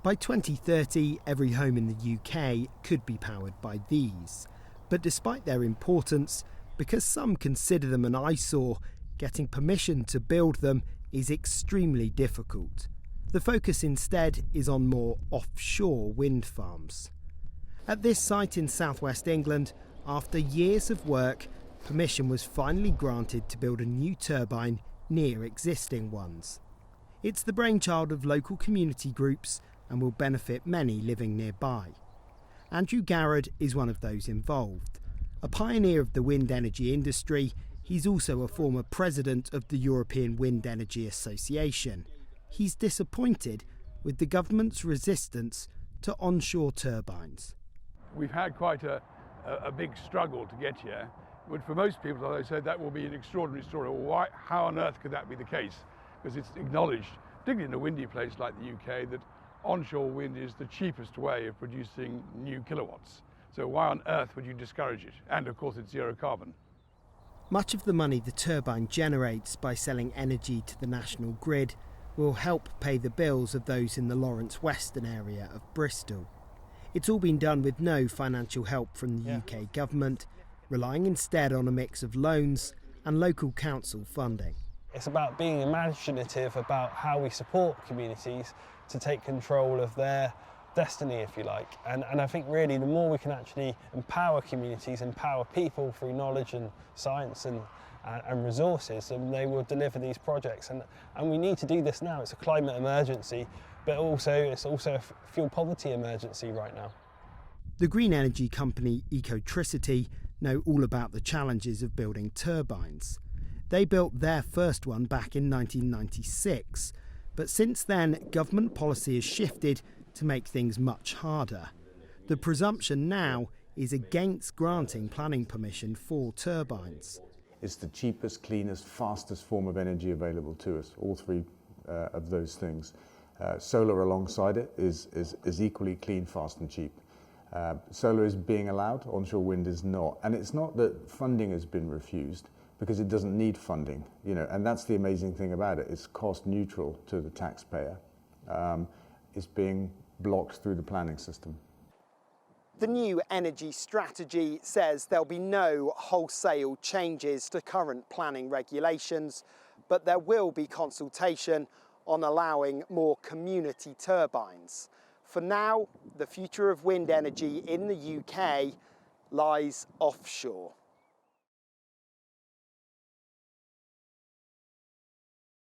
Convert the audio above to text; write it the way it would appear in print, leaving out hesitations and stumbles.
By 2030, every home in the UK could be powered by these. But despite their importance, because some consider them an eyesore, getting permission to build them is extremely difficult. The focus instead is on more offshore wind farms. At this site in southwest England, after years of work, permission was finally granted to build a new turbine near existing ones. It's the brainchild of local community groups and will benefit many living nearby. Andrew Garrad is one of those involved. A pioneer of the wind energy industry, he's also a former president of the European Wind Energy Association. He's disappointed with the government's resistance to onshore turbines. We've had quite a big struggle to get here, but for most people, as I said, that will be an extraordinary story. Why, how on earth could that be the case? Because it's acknowledged, particularly in a windy place like the UK, that onshore wind is the cheapest way of producing new kilowatts. So why on earth would you discourage it? And of course it's zero carbon. Much of the money the turbine generates by selling energy to the national grid will help pay the bills of those in the Lawrence Western area of Bristol. It's all been done with no financial help from the UK government, relying instead on a mix of loans and local council funding. It's about being imaginative about how we support communities to take control of their destiny, if you like. And I think really the more we can actually empower communities, empower people through knowledge and science and resources, and they will deliver these projects. And we need to do this now. It's a climate emergency, but it's also a fuel poverty emergency right now. The green energy company Ecotricity know all about the challenges of building turbines. They built their first one back in 1996, but since then government policy has shifted to make things much harder. The presumption now is against granting planning permission for turbines. It's the cheapest, cleanest, fastest form of energy available to us, all three of those things. Solar alongside it is equally clean, fast and cheap. Solar is being allowed, onshore wind is not. And it's not that funding has been refused, because it doesn't need funding, and that's the amazing thing about it. It's cost neutral to the taxpayer. It's being blocked through the planning system. The new energy strategy says there'll be no wholesale changes to current planning regulations, but there will be consultation on allowing more community turbines. For now, the future of wind energy in the UK lies offshore.